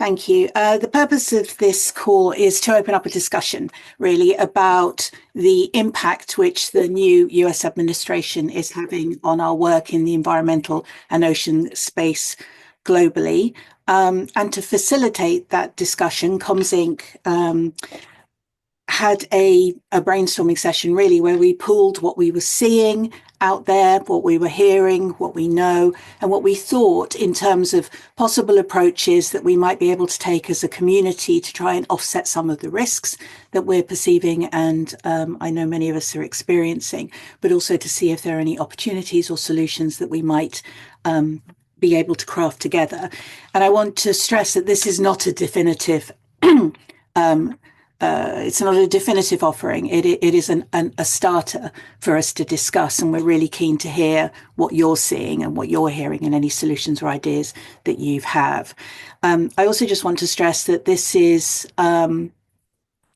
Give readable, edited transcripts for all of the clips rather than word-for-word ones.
Thank you. The purpose of this call is to open up a discussion, really, about the impact which the new US administration is having on our work in the environmental and ocean space globally. And to facilitate that discussion, Comms Inc. Had a brainstorming session, really, where we pooled what we were seeing out there, what we were hearing, what we know, and what we thought in terms of possible approaches that we might be able to take as a community to try and offset some of the risks that we're perceiving and I know many of us are experiencing, but also to see if there are any opportunities or solutions that we might be able to craft together. And I want to stress that this is not a definitive it's not a definitive offering. It is a starter for us to discuss, and we're really keen to hear what you're seeing and what you're hearing and any solutions or ideas that you have. I also just want to stress that this is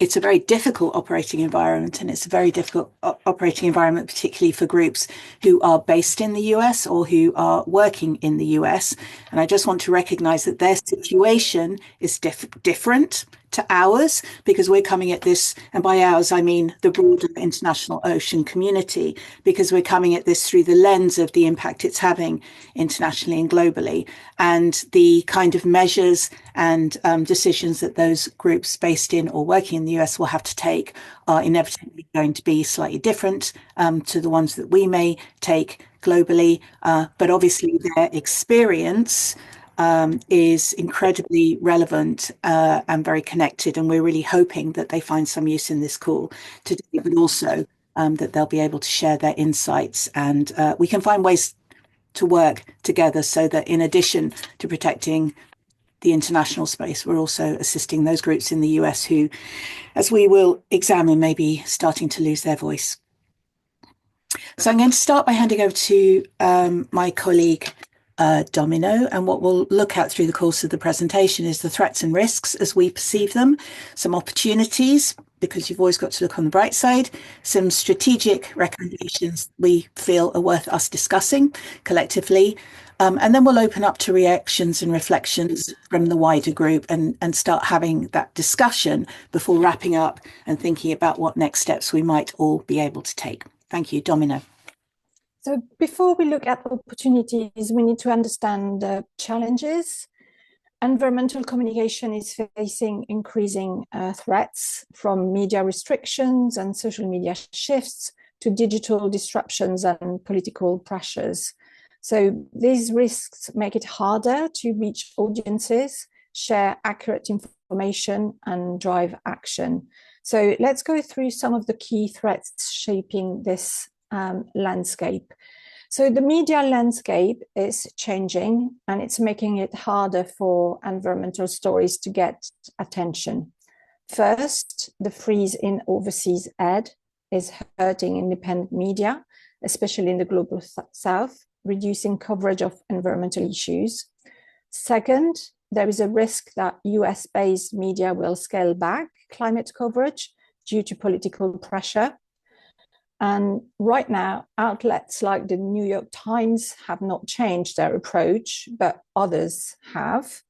it's a very difficult operating environment, and it's a very difficult operating environment, particularly for groups who are based in the US or who are working in the US. And I just want to recognize that their situation is different to ours, because we're coming at this, and by ours I mean the broader international ocean community, because we're coming at this through the lens of the impact it's having internationally and globally, and the kind of measures and decisions that those groups based in or working in the US will have to take are inevitably going to be slightly different to the ones that we may take globally, but obviously their experience is incredibly relevant and very connected, and we're really hoping that they find some use in this call today, but also that they'll be able to share their insights, and we can find ways to work together so that in addition to protecting the international space, we're also assisting those groups in the US who, as we will examine, may be starting to lose their voice. So I'm going to start by handing over to my colleague, Domino, and what we'll look at through the course of the presentation is the threats and risks as we perceive them, some opportunities, because you've always got to look on the bright side, some strategic recommendations we feel are worth us discussing collectively, and then we'll open up to reactions and reflections from the wider group and start having that discussion before wrapping up and thinking about what next steps we might all be able to take. Thank you. Domino. So before we look at opportunities, we need to understand the challenges. Environmental communication is facing increasing threats, from media restrictions and social media shifts to digital disruptions and political pressures. So these risks make it harder to reach audiences, share accurate information, and drive action. So let's go through some of the key threats shaping this landscape. So the media landscape is changing, and it's making it harder for environmental stories to get attention. First, the freeze in overseas aid is hurting independent media, especially in the global south, reducing coverage of environmental issues. Second, there is a risk that US-based media will scale back climate coverage due to political pressure. And right now, outlets like the New York Times have not changed their approach, but others have.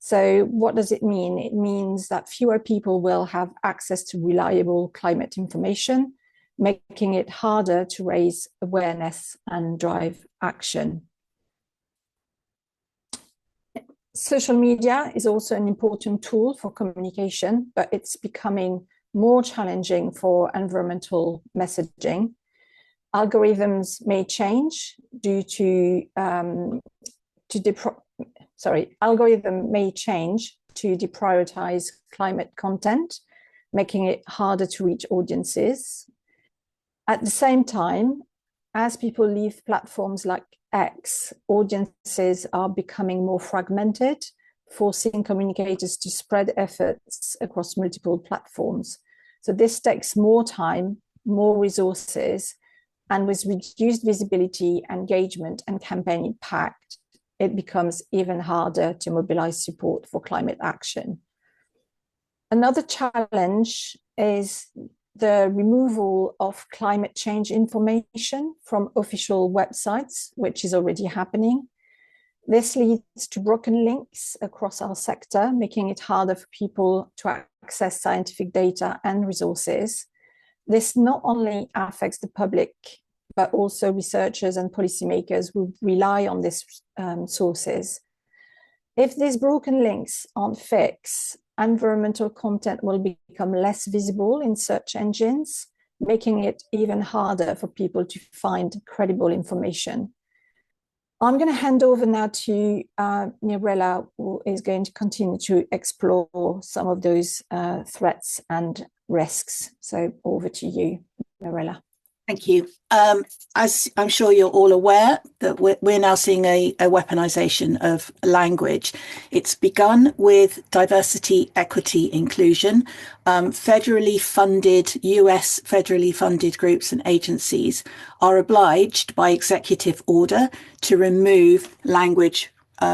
So what does it mean? It means that fewer people will have access to reliable climate information, making it harder to raise awareness and drive action. Social media is also an important tool for communication, but it's becoming more challenging for environmental messaging. Algorithms may change due to deprioritize climate content, making it harder to reach audiences. At the same time, as people leave platforms like X, audiences are becoming more fragmented, forcing communicators to spread efforts across multiple platforms. So this takes more time, more resources, and with reduced visibility, engagement, and campaign impact, it becomes even harder to mobilize support for climate action. Another challenge is the removal of climate change information from official websites, which is already happening. This leads to broken links across our sector, making it harder for people to access scientific data and resources. This not only affects the public, but also researchers and policymakers who rely on these sources. If these broken links aren't fixed, environmental content will become less visible in search engines, making it even harder for people to find credible information. I'm going to hand over now to Mirella, who is going to continue to explore some of those threats and risks. So over to you, Mirella. Thank you. As I'm sure you're all aware, that we're now seeing a weaponization of language. It's begun with diversity, equity, inclusion. Federally funded, US federally funded groups and agencies are obliged by executive order to remove language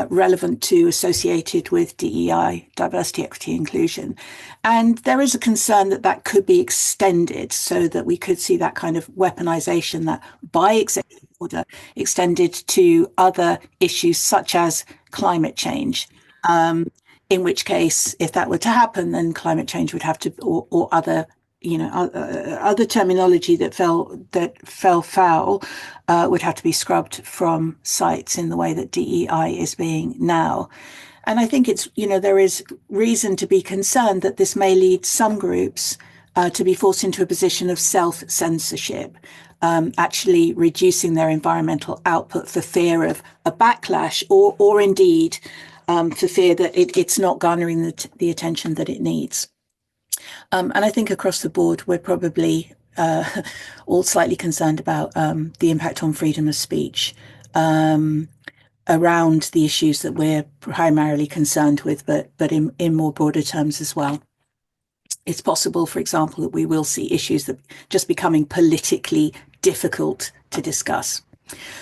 relevant to, associated with DEI, diversity, equity, inclusion. And there is a concern that that could be extended so that we could see that kind of weaponization that by executive order extended to other issues such as climate change. In which case, if that were to happen, then climate change would have to, or other, other terminology that fell foul would have to be scrubbed from sites in the way that DEI is being now. And I think it's, there is reason to be concerned that this may lead some groups to be forced into a position of self-censorship, actually reducing their environmental output for fear of a backlash, or indeed for fear that it's not garnering the attention that it needs. And I think across the board, we're probably all slightly concerned about the impact on freedom of speech around the issues that we're primarily concerned with, but in more broader terms as well. It's possible, for example, that we will see issues that just becoming politically difficult to discuss.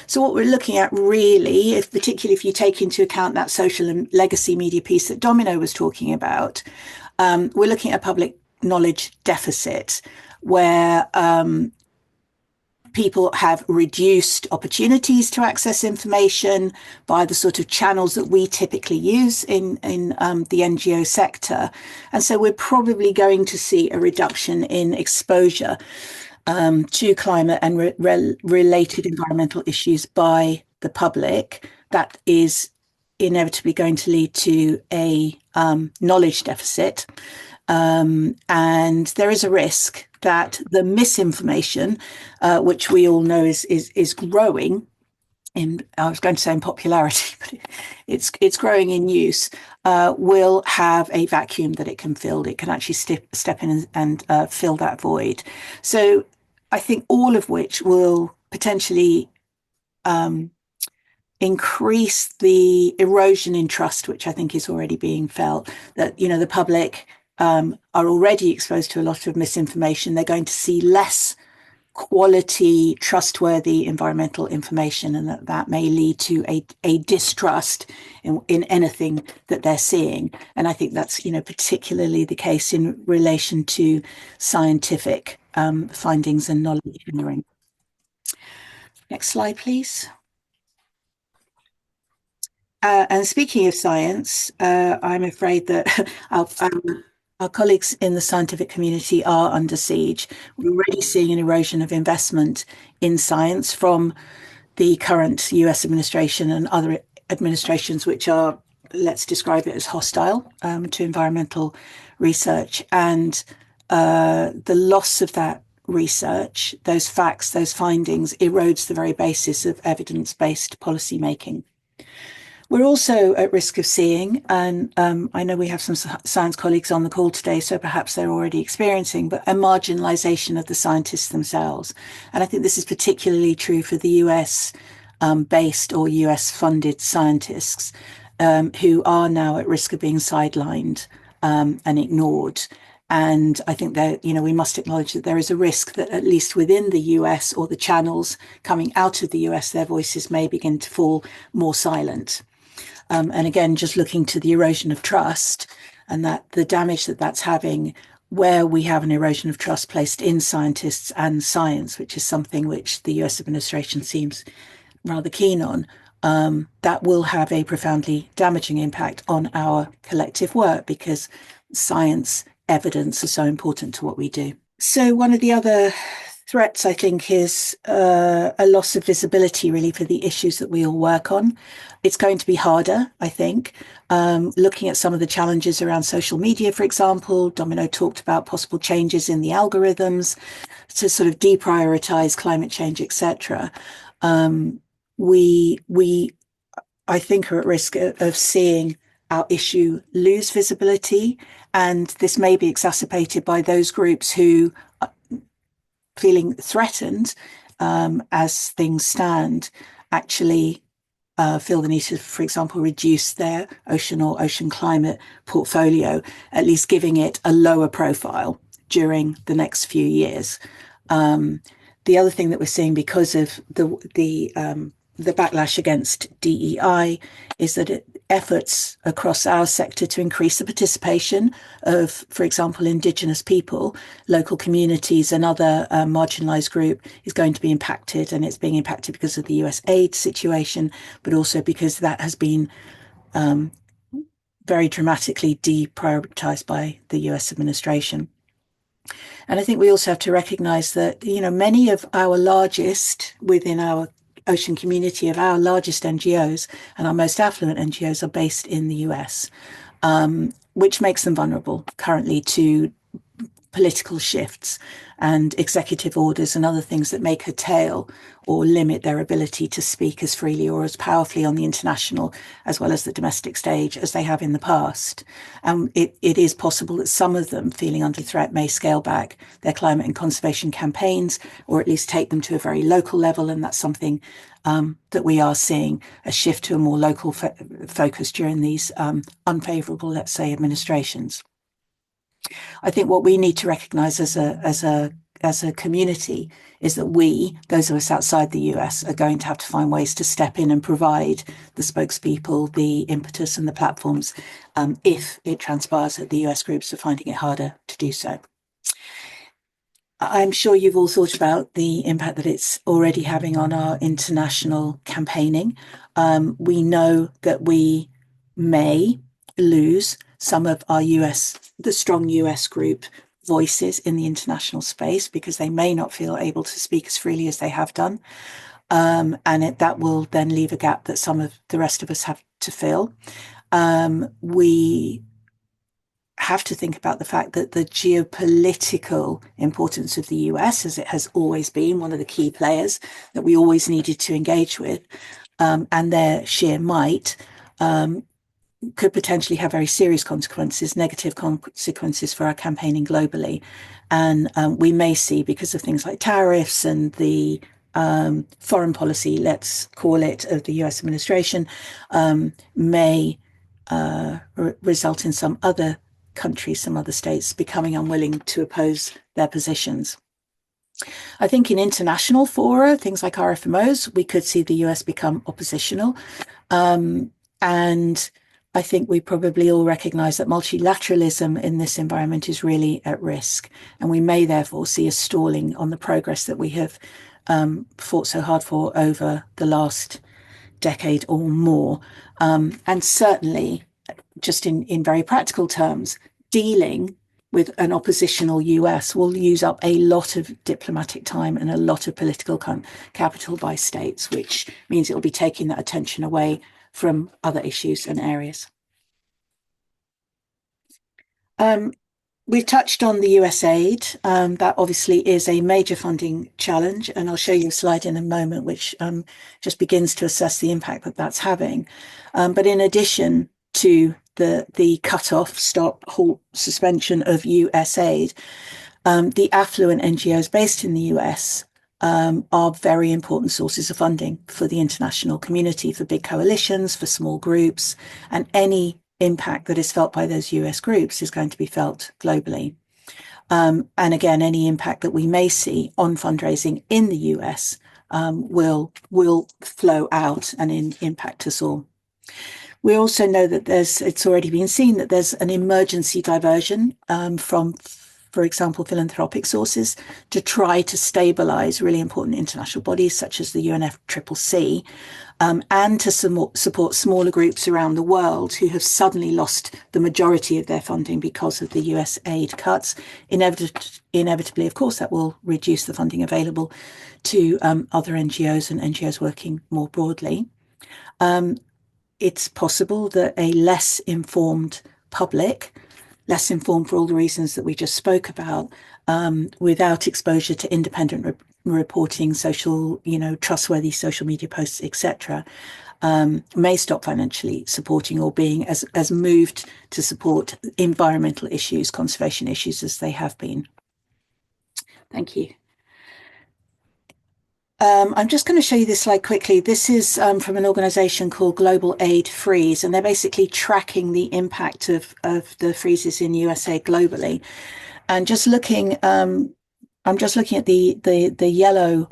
So what we're looking at really, particularly if you take into account that social and legacy media piece that Domino was talking about, we're looking at a public knowledge deficit where people have reduced opportunities to access information by the sort of channels that we typically use in the NGO sector. And so we're probably going to see a reduction in exposure to climate and related environmental issues by the public. That is inevitably going to lead to a knowledge deficit. And there is a risk that the misinformation, which we all know is growing I was going to say in popularity, but it's growing in use, will have a vacuum that it can fill. It can actually step in and fill that void. So I think all of which will potentially increase the erosion in trust, which I think is already being felt, that, the public are already exposed to a lot of misinformation. They're going to see less quality, trustworthy environmental information, and that may lead to a distrust in anything that they're seeing. And I think that's, particularly the case in relation to scientific findings and knowledge sharing. Next slide, please. And speaking of science, I'm afraid that our colleagues in the scientific community are under siege. We're already seeing an erosion of investment in science from the current US administration and other administrations, which are, let's describe it as hostile to environmental research. And the loss of that research, those facts, those findings, erodes the very basis of evidence-based policy making. We're also at risk of seeing, and I know we have some science colleagues on the call today, so perhaps they're already experiencing, but a marginalization of the scientists themselves. And I think this is particularly true for the US based or US funded scientists who are now at risk of being sidelined and ignored. And I think that, we must acknowledge that there is a risk that at least within the US or the channels coming out of the US, their voices may begin to fall more silent. And again, just looking to the erosion of trust and that the damage that that's having where we have an erosion of trust placed in scientists and science, which is something which the US administration seems rather keen on, that will have a profoundly damaging impact on our collective work, because science evidence is so important to what we do. So one of the other threats, I think, is a loss of visibility, really, for the issues that we all work on. It's going to be harder, I think. Looking at some of the challenges around social media, for example, Domino talked about possible changes in the algorithms to sort of deprioritize climate change, etc. We, I think, are at risk of seeing our issue lose visibility, and this may be exacerbated by those groups who are feeling threatened as things stand, actually feel the need to, for example, reduce their ocean or ocean climate portfolio, at least giving it a lower profile during the next few years. The other thing that we're seeing, because of the backlash against DEI, is that efforts across our sector to increase the participation of, for example, Indigenous people, local communities, and other marginalised group is going to be impacted. And it's being impacted because of the US aid situation, but also because that has been very dramatically deprioritised by the US administration. And I think we also have to recognise that, many of our largest, within our ocean community, of our largest NGOs and our most affluent NGOs are based in the US, which makes them vulnerable currently to political shifts and executive orders and other things that may curtail or limit their ability to speak as freely or as powerfully on the international as well as the domestic stage as they have in the past. And it is possible that some of them, feeling under threat, may scale back their climate and conservation campaigns, or at least take them to a very local level. And that's something that we are seeing, a shift to a more local focus during these unfavourable, let's say, administrations. I think what we need to recognise as a community is that we, those of us outside the US, are going to have to find ways to step in and provide the spokespeople, the impetus and the platforms, if it transpires that the US groups are finding it harder to do so. I'm sure you've all thought about the impact that it's already having on our international campaigning. We know that we may lose some of our the strong US group voices in the international space, because they may not feel able to speak as freely as they have done. And that will then leave a gap that some of the rest of us have to fill. We have to think about the fact that the geopolitical importance of the US, as it has always been one of the key players that we always needed to engage with, and their sheer might, could potentially have very serious consequences, negative consequences for our campaigning globally. And we may see, because of things like tariffs and the foreign policy, let's call it, of the US administration, may result in some other countries, some other states becoming unwilling to oppose their positions. I think in international fora, things like RFMOs, we could see the US become oppositional. And I think we probably all recognise that multilateralism in this environment is really at risk. And we may therefore see a stalling on the progress that we have fought so hard for over the last decade or more. And certainly, just in very practical terms, dealing with an oppositional US will use up a lot of diplomatic time and a lot of political capital by states, which means it will be taking that attention away from other issues and areas. We've touched on the US aid. That obviously is a major funding challenge, and I'll show you a slide in a moment which just begins to assess the impact that that's having. But in addition to the cut-off, stop, halt, suspension of US aid, the affluent NGOs based in the US are very important sources of funding for the international community, for big coalitions, for small groups, and any impact that is felt by those US groups is going to be felt globally. And again, any impact that we may see on fundraising in the US will flow out and impact us all. We also know that it's already been seen that there's an emergency diversion from for example, philanthropic sources to try to stabilize really important international bodies such as the UNFCCC, and to support smaller groups around the world who have suddenly lost the majority of their funding because of the US aid cuts. Inevitably, of course, that will reduce the funding available to other NGOs and NGOs working more broadly. It's possible that a less informed public, less informed for all the reasons that we just spoke about, without exposure to independent reporting, trustworthy social media posts, etc., may stop financially supporting or being as moved to support environmental issues, conservation issues as they have been. Thank you. I'm just going to show you this slide quickly. This is from an organization called Global Aid Freeze, and they're basically tracking the impact of the freezes in USA globally. And just looking, I'm just looking at the yellow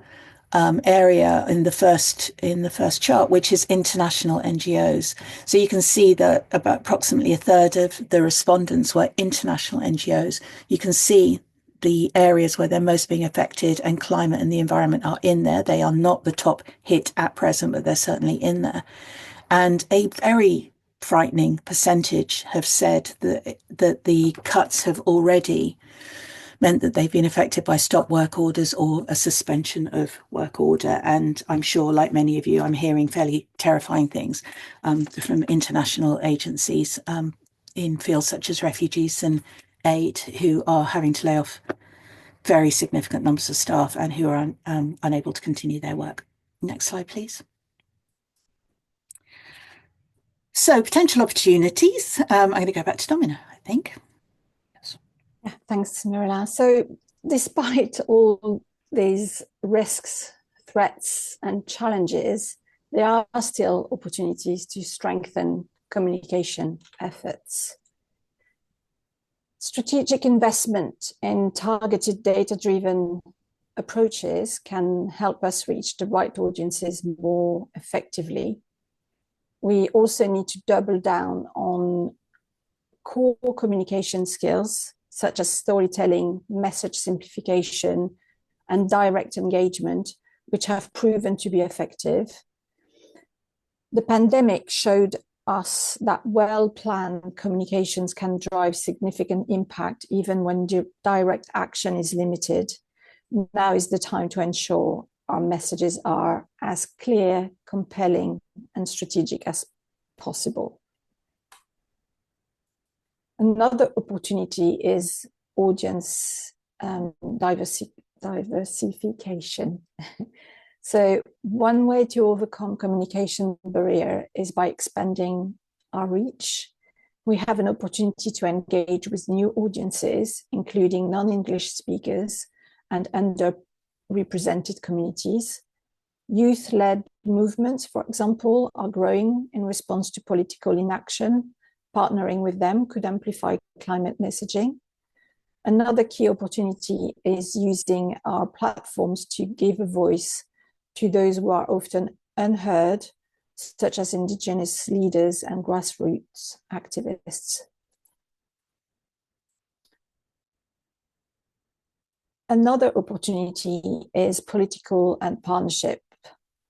area in the first chart, which is international NGOs. So you can see that about approximately a third of the respondents were international NGOs. You can see the areas where they're most being affected, and climate and the environment are in there. They are not the top hit at present, but they're certainly in there. And a very frightening percentage have said that the cuts have already meant that they've been affected by stop work orders or a suspension of work order. And I'm sure, like many of you, I'm hearing fairly terrifying things from international agencies in fields such as refugees and aid, who are having to lay off very significant numbers of staff and who are unable to continue their work. Next slide, please. So potential opportunities. I'm going to go back to Domino, I think. Yes. Yeah, thanks, Mirella. So despite all these risks, threats, and challenges, there are still opportunities to strengthen communication efforts. Strategic investment in targeted data-driven approaches can help us reach the right audiences more effectively. We also need to double down on core communication skills, such as storytelling, message simplification, and direct engagement, which have proven to be effective. The pandemic showed us that well-planned communications can drive significant impact even when direct action is limited. Now is the time to ensure our messages are as clear, compelling, and strategic as possible. Another opportunity is audience diversification. So one way to overcome communication barrier is by expanding our reach. We have an opportunity to engage with new audiences, including non-English speakers and underrepresented communities. Youth-led movements, for example, are growing in response to political inaction. Partnering with them could amplify climate messaging. Another key opportunity is using our platforms to give a voice to those who are often unheard, such as Indigenous leaders and grassroots activists. Another opportunity is political and partnership.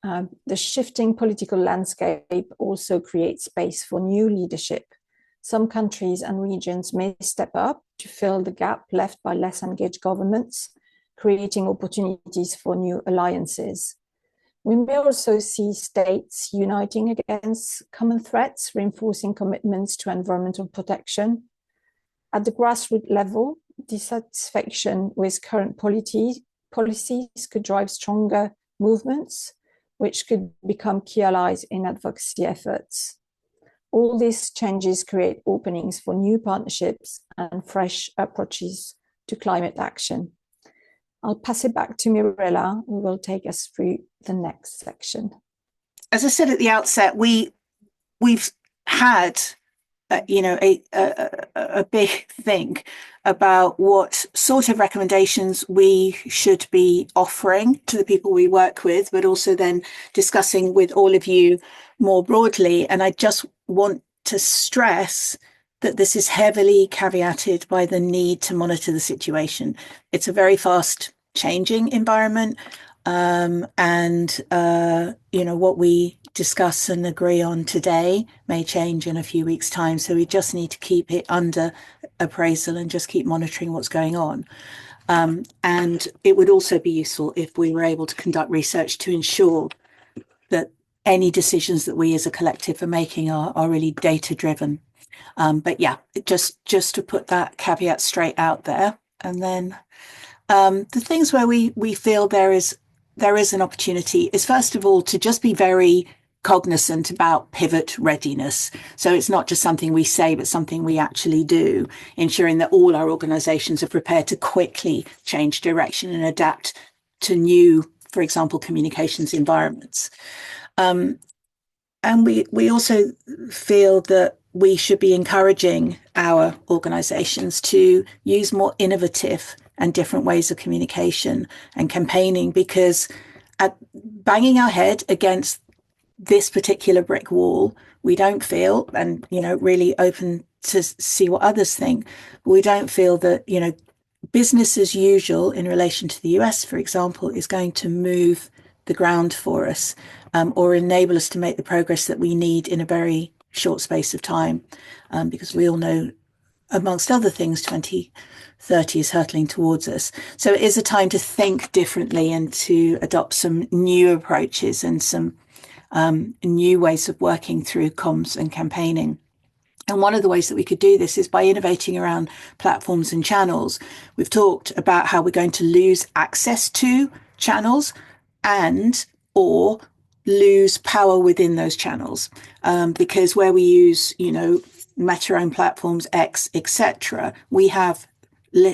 The shifting political landscape also creates space for new leadership. Some countries and regions may step up to fill the gap left by less engaged governments, creating opportunities for new alliances. We may also see states uniting against common threats, reinforcing commitments to environmental protection. At the grassroots level, dissatisfaction with current policies could drive stronger movements, which could become key allies in advocacy efforts. All these changes create openings for new partnerships and fresh approaches to climate action. I'll pass it back to Mirella, who will take us through the next section. As I said at the outset, we've had a big think about what sort of recommendations we should be offering to the people we work with, but also then discussing with all of you more broadly. And I just want to stress that this is heavily caveated by the need to monitor the situation. It's a very fast changing environment. What we discuss and agree on today may change in a few weeks' time. So we just need to keep it under appraisal and just keep monitoring what's going on. And it would also be useful if we were able to conduct research to ensure that any decisions that we as a collective are making are really data driven. But yeah, just to put that caveat straight out there. And then the things where we feel there is an opportunity is, first of all, to just be very cognizant about pivot readiness. So it's not just something we say, but something we actually do, ensuring that all our organizations are prepared to quickly change direction and adapt to new, for example, communications environments. And we also feel that we should be encouraging our organizations to use more innovative and different ways of communication and campaigning, because at banging our head against this particular brick wall, we don't feel, and really open to see what others think, we don't feel that business as usual in relation to the US, for example, is going to move the ground for us, or enable us to make the progress that we need in a very short space of time, because we all know, amongst other things, 2030 is hurtling towards us. So it is a time to think differently and to adopt some new approaches and some new ways of working through comms and campaigning. And one of the ways that we could do this is by innovating around platforms and channels. We've talked about how we're going to lose access to channels and or lose power within those channels, because where we use, Meta-owned platforms, X, etc., we have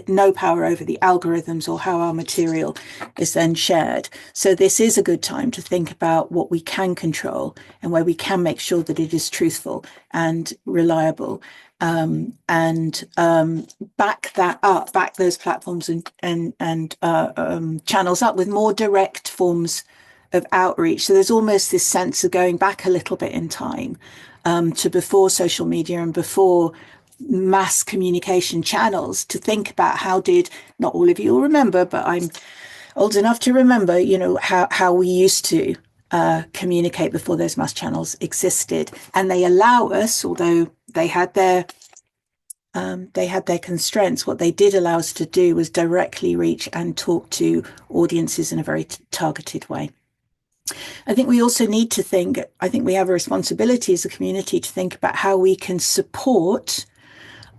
no power over the algorithms or how our material is then shared. So this is a good time to think about what we can control and where we can make sure that it is truthful and reliable, and back that up, back those platforms and channels up with more direct forms of outreach. So there's almost this sense of going back a little bit in time, to before social media and before mass communication channels, to think about how did, not all of you will remember, but I'm old enough to remember, how we used to communicate before those mass channels existed. And they allow us, although they had their constraints, what they did allow us to do was directly reach and talk to audiences in a very targeted way. I think we also need to think, I think we have a responsibility as a community to think about how we can support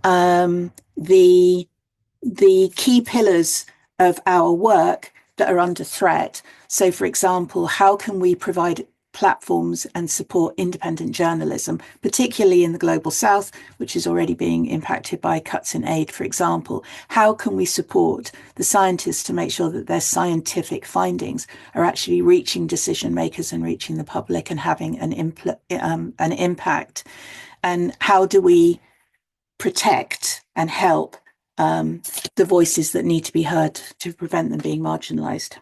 the key pillars of our work that are under threat. So, for example, how can we provide platforms and support independent journalism, particularly in the global south, which is already being impacted by cuts in aid, for example? How can we support the scientists to make sure that their scientific findings are actually reaching decision makers and reaching the public and having an impact? And how do we protect and help the voices that need to be heard to prevent them being marginalized?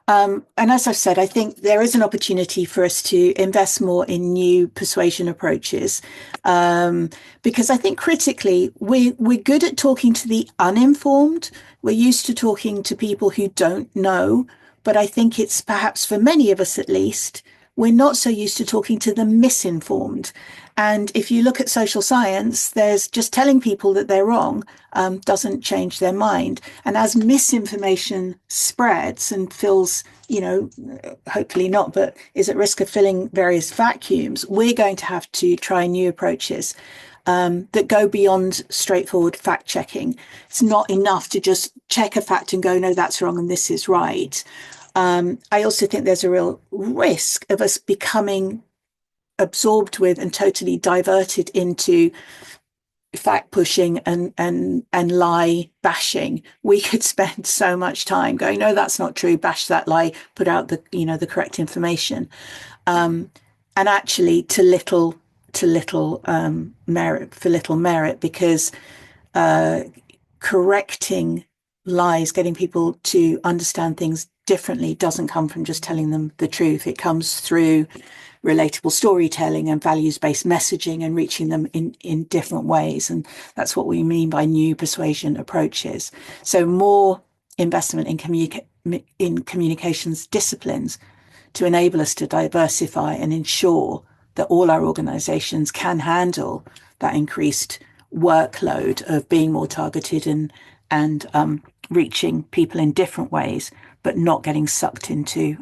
And as I've said, I think there is an opportunity for us to invest more in new persuasion approaches, because I think critically we're good at talking to the uninformed. We're used to talking to people who don't know, but I think it's perhaps for many of us at least, we're not so used to talking to the misinformed. And if you look at social science, there's just telling people that they're wrong doesn't change their mind. And as misinformation spreads and fills, hopefully not, but is at risk of filling various vacuums, we're going to have to try new approaches that go beyond straightforward fact checking. It's not enough to just check a fact and go, no, that's wrong and this is right. I also think there's a real risk of us becoming absorbed with and totally diverted into fact pushing and lie bashing. We could spend so much time going, no, that's not true, bash that lie, put out the correct information, and actually to little merit, because correcting lies, getting people to understand things differently doesn't come from just telling them the truth. It comes through relatable storytelling and values-based messaging and reaching them in different ways. And that's what we mean by new persuasion approaches. So more investment in communications disciplines to enable us to diversify and ensure that all our organizations can handle that increased workload of being more targeted and reaching people in different ways, but not getting sucked into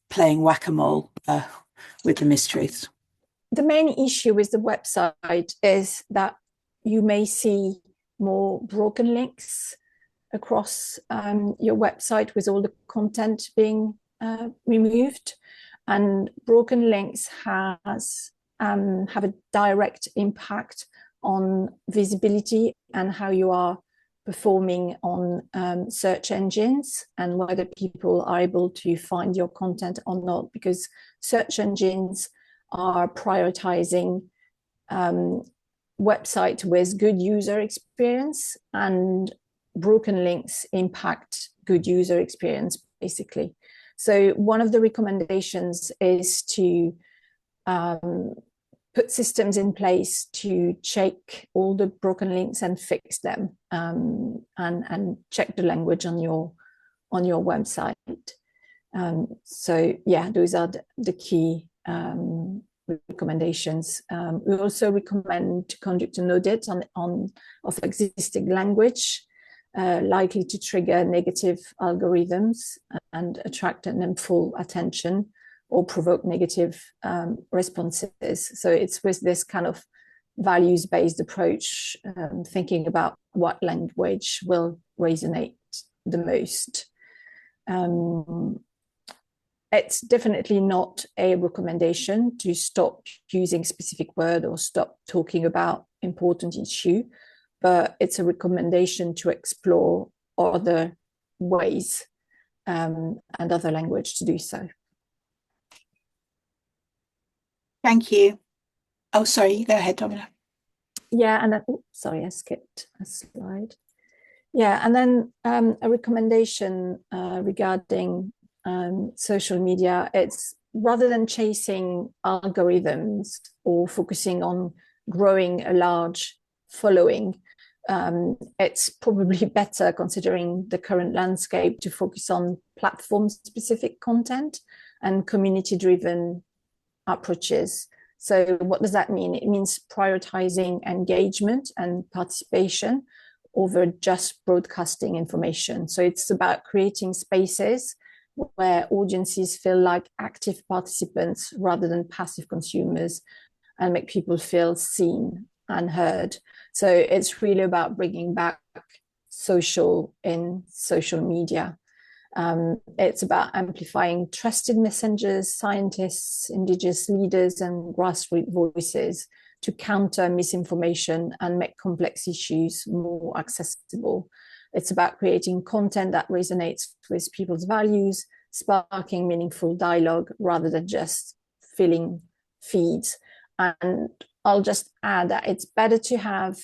playing whack-a-mole with the mistruths. The main issue with the website is that you may see more broken links across your website with all the content being removed, and broken links have a direct impact on visibility and how you are performing on search engines and whether people are able to find your content or not, because search engines are prioritizing website with good user experience, and broken links impact good user experience, basically. So one of the recommendations is to put systems in place to check all the broken links and fix them, and check the language on your website. So yeah, those are the key recommendations. We also recommend to conduct an audit of existing language, likely to trigger negative algorithms and attract an unfair attention or provoke negative responses. So it's with this kind of values-based approach, thinking about what language will resonate the most. It's definitely not a recommendation to stop using specific word or stop talking about important issue, but it's a recommendation to explore other ways and other language to do so. Thank you. Oh, sorry, go ahead, Domino. Yeah, and then, sorry, I skipped a slide. Yeah, and then a recommendation regarding social media. It's rather than chasing algorithms or focusing on growing a large following, it's probably better, considering the current landscape, to focus on platform-specific content and community-driven approaches. So what does that mean? It means prioritizing engagement and participation over just broadcasting information. So it's about creating spaces where audiences feel like active participants rather than passive consumers, and make people feel seen and heard. So it's really about bringing back social in social media. It's about amplifying trusted messengers, scientists, indigenous leaders, and grassroots voices to counter misinformation and make complex issues more accessible. It's about creating content that resonates with people's values, sparking meaningful dialogue rather than just filling feeds. And I'll just add that it's better to have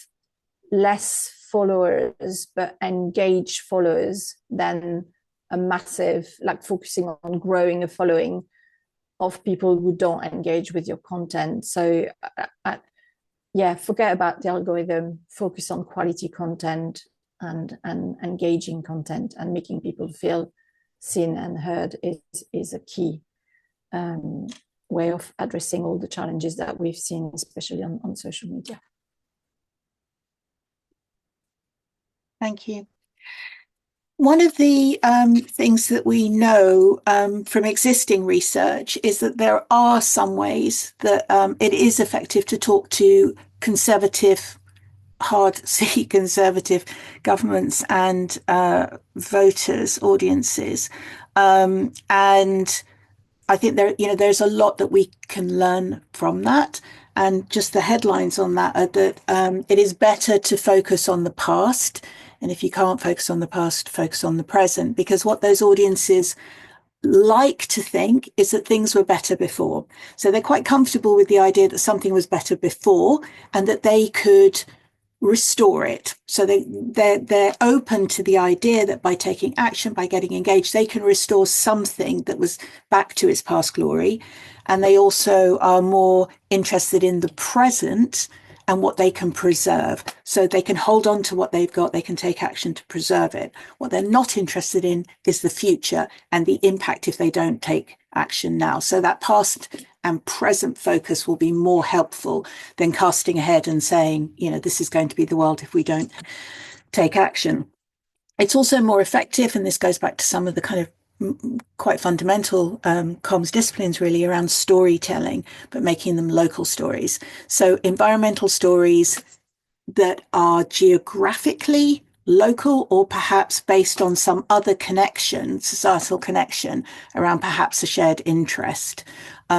less followers but engaged followers than a massive, like focusing on growing a following of people who don't engage with your content. So yeah, forget about the algorithm, focus on quality content and engaging content, and making people feel seen and heard is a key way of addressing all the challenges that we've seen, especially on social media. Thank you. One of the things that we know from existing research is that there are some ways that it is effective to talk to conservative, hard C conservative governments and voters, audiences. And I think there's a lot that we can learn from that. And just the headlines on that are that it is better to focus on the past. And if you can't focus on the past, focus on the present, because what those audiences like to think is that things were better before. So they're quite comfortable with the idea that something was better before and that they could restore it. So they're open to the idea that by taking action, by getting engaged, they can restore something that was back to its past glory. And they also are more interested in the present and what they can preserve. So they can hold on to what they've got, they can take action to preserve it. What they're not interested in is the future and the impact if they don't take action now. So that past and present focus will be more helpful than casting ahead and saying, this is going to be the world if we don't take action. It's also more effective, and this goes back to some of the kind of quite fundamental comms disciplines really around storytelling, but making them local stories. So environmental stories that are geographically local or perhaps based on some other connection, societal connection around perhaps a shared interest.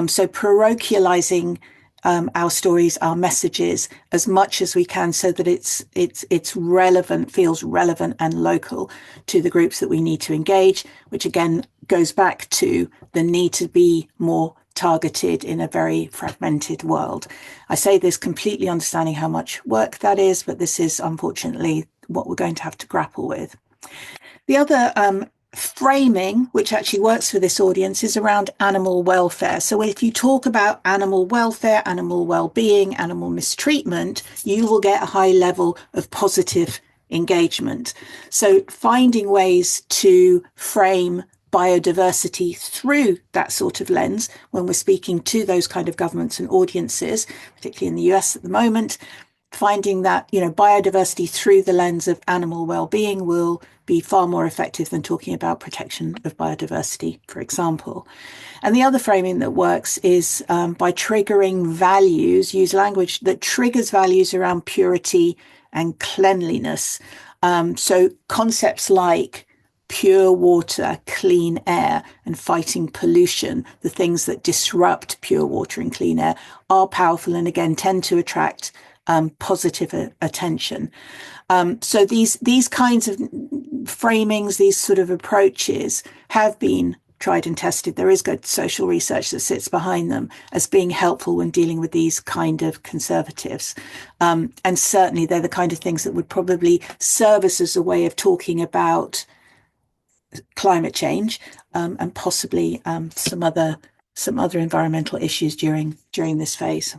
So parochializing our stories, our messages as much as we can so that it's relevant, feels relevant and local to the groups that we need to engage, which again goes back to the need to be more targeted in a very fragmented world. I say this completely understanding how much work that is, but this is unfortunately what we're going to have to grapple with. The other framing, which actually works for this audience, is around animal welfare. So if you talk about animal welfare, animal well-being, animal mistreatment, you will get a high level of positive engagement. So finding ways to frame biodiversity through that sort of lens when we're speaking to those kind of governments and audiences, particularly in the US at the moment, finding that, biodiversity through the lens of animal well-being will be far more effective than talking about protection of biodiversity, for example. And the other framing that works is by triggering values, use language that triggers values around purity and cleanliness. So concepts like pure water, clean air, and fighting pollution, the things that disrupt pure water and clean air, are powerful and again tend to attract positive attention. So these kinds of framings, these sort of approaches have been tried and tested. There is good social research that sits behind them as being helpful when dealing with these kind of conservatives. And certainly they're the kind of things that would probably serve us as a way of talking about climate change and possibly some other environmental issues during this phase.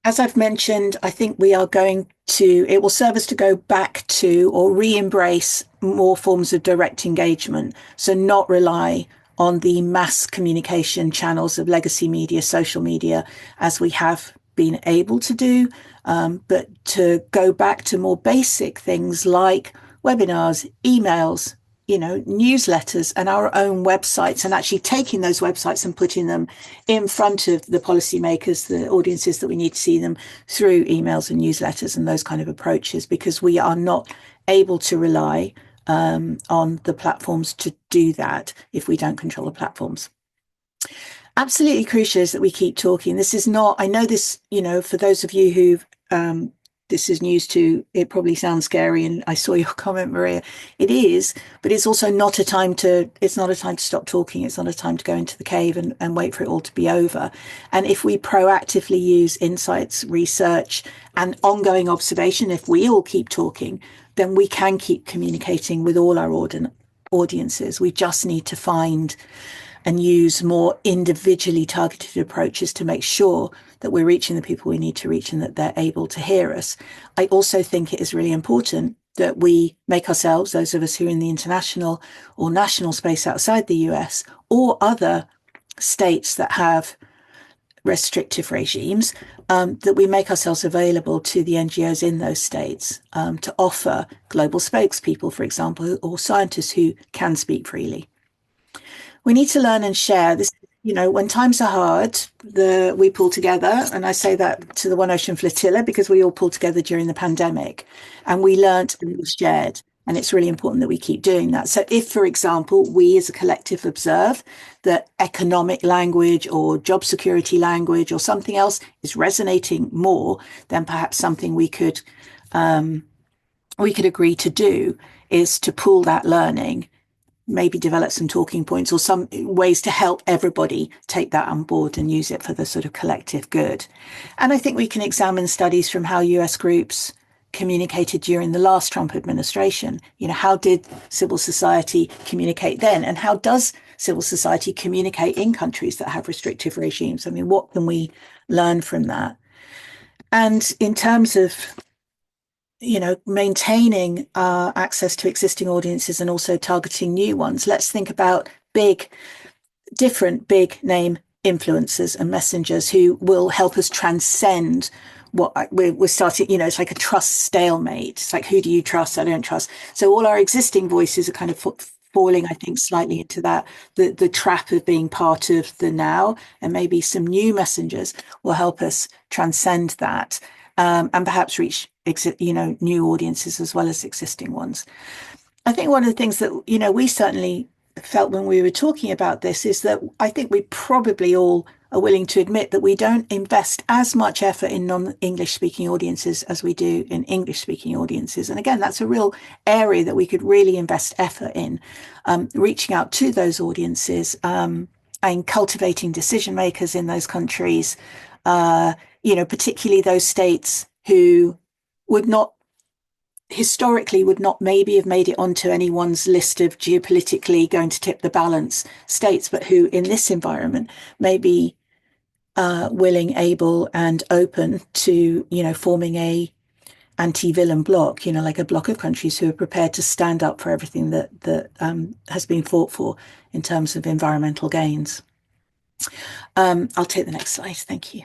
As I've mentioned, I think it will serve us to go back to or re-embrace more forms of direct engagement. So not rely on the mass communication channels of legacy media, social media, as we have been able to do, but to go back to more basic things like webinars, emails, newsletters and our own websites, and actually taking those websites and putting them in front of the policymakers, the audiences that we need to see them through emails and newsletters and those kind of approaches, because we are not able to rely on the platforms to do that if we don't control the platforms. Absolutely crucial is that we keep talking. This is not, I know this, for those of you who've this is news to, it probably sounds scary, and I saw your comment, Maria. It is, but it's also not a time to stop talking. It's not a time to go into the cave and wait for it all to be over. And if we proactively use insights, research, and ongoing observation, if we all keep talking, then we can keep communicating with all our audiences. We just need to find and use more individually targeted approaches to make sure that we're reaching the people we need to reach and that they're able to hear us. I also think it is really important that we make ourselves, those of us who are in the international or national space outside the US or other states that have restrictive regimes, that we make ourselves available to the NGOs in those states to offer global spokespeople, for example, or scientists who can speak freely. We need to learn and share this. When times are hard, we pull together, and I say that to the OneOcean Flotilla because we all pulled together during the pandemic, and we learnt and we shared, and it's really important that we keep doing that. So if, for example, we as a collective observe that economic language or job security language or something else is resonating more, then perhaps something we could agree to do is to pool that learning maybe develop some talking points or some ways to help everybody take that on board and use it for the sort of collective good. And I think we can examine studies from how US groups communicated during the last Trump administration. How did civil society communicate then? And how does civil society communicate in countries that have restrictive regimes? I mean, what can we learn from that? And in terms of maintaining access to existing audiences and also targeting new ones, let's think about different big name influencers and messengers who will help us transcend what we're starting. It's like a trust stalemate. It's like, who do you trust? I don't trust. So all our existing voices are kind of falling, I think, slightly into that, the trap of being part of the now, and maybe some new messengers will help us transcend that, and perhaps reach new audiences as well as existing ones. I think one of the things that we certainly felt when we were talking about this is that I think we probably all are willing to admit that we don't invest as much effort in non-English speaking audiences as we do in English speaking audiences. And again, that's a real area that we could really invest effort in, reaching out to those audiences, and cultivating decision makers in those countries, particularly those states who historically would not maybe have made it onto anyone's list of geopolitically going to tip the balance states, but who in this environment may be willing, able and open to, forming a anti-villain bloc, like a bloc of countries who are prepared to stand up for everything that has been fought for in terms of environmental gains. I'll take the next slide. Thank you.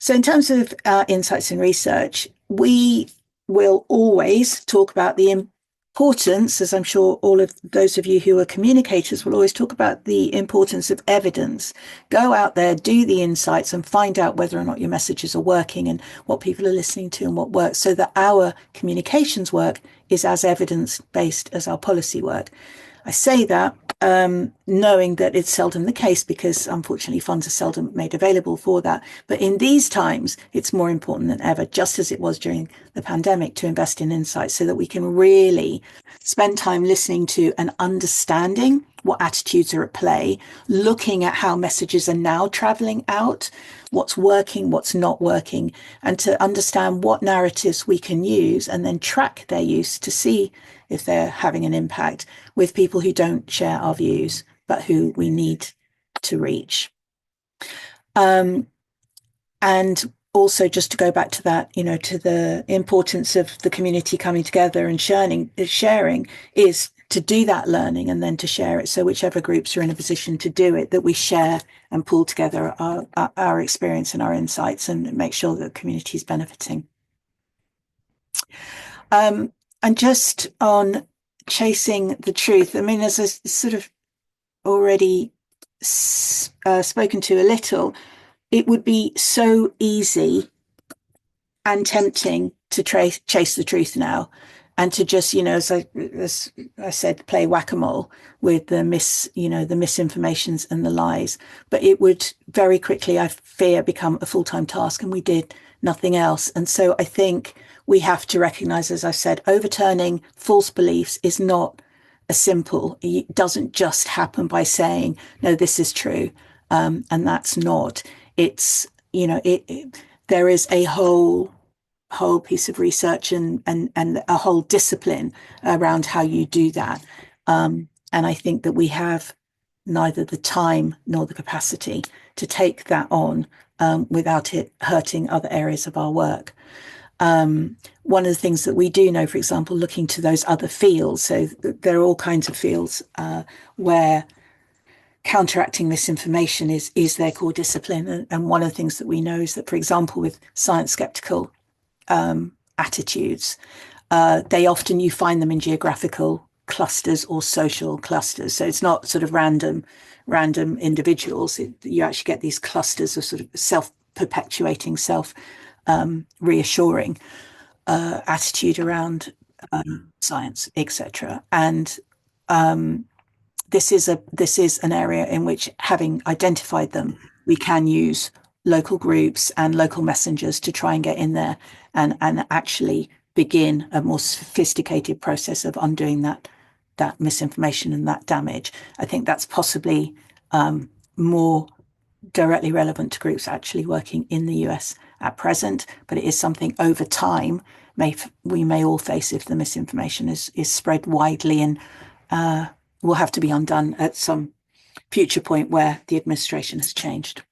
So in terms of insights and research, we will always talk about the importance, as I'm sure all of those of you who are communicators will always talk about, the importance of evidence. Go out there, do the insights and find out whether or not your messages are working and what people are listening to and what works, so that our communications work is as evidence-based as our policy work. I say that knowing that it's seldom the case, because unfortunately funds are seldom made available for that. But in these times, it's more important than ever, just as it was during the pandemic, to invest in insights so that we can really spend time listening to and understanding what attitudes are at play, looking at how messages are now traveling out, what's working, what's not working, and to understand what narratives we can use and then track their use to see if they're having an impact with people who don't share our views, but who we need to reach. And also, just to go back to that, to the importance of the community coming together and sharing is to do that learning and then to share it. So whichever groups are in a position to do it, that we share and pull together our experience and our insights and make sure that the community is benefiting. And just on chasing the truth, I mean, as I sort of already spoken to a little, it would be so easy and tempting to chase the truth now, and to just, as I said, play whack-a-mole with the misinformations and the lies. But it would very quickly, I fear, become a full-time task, and we did nothing else. And so I think we have to recognize, as I've said, overturning false beliefs is not a simple. It doesn't just happen by saying, no, this is true, and that's not. It's, there is a whole piece of research and a whole discipline around how you do that. And I think that we have neither the time nor the capacity to take that on without it hurting other areas of our work. One of the things that we do know, for example, looking to those other fields, so there are all kinds of fields where counteracting misinformation is their core discipline. And one of the things that we know is that, for example, with science skeptical attitudes, they often, you find them in geographical clusters or social clusters. So it's not sort of random individuals. You actually get these clusters of sort of self-perpetuating, reassuring attitude around science, etc. And this is an area in which, having identified them, we can use local groups and local messengers to try and get in there and actually begin a more sophisticated process of undoing that that misinformation and that damage. I think that's possibly more directly relevant to groups actually working in the US at present, but it is something over time we may all face if the misinformation is spread widely, and will have to be undone at some future point where the administration has changed.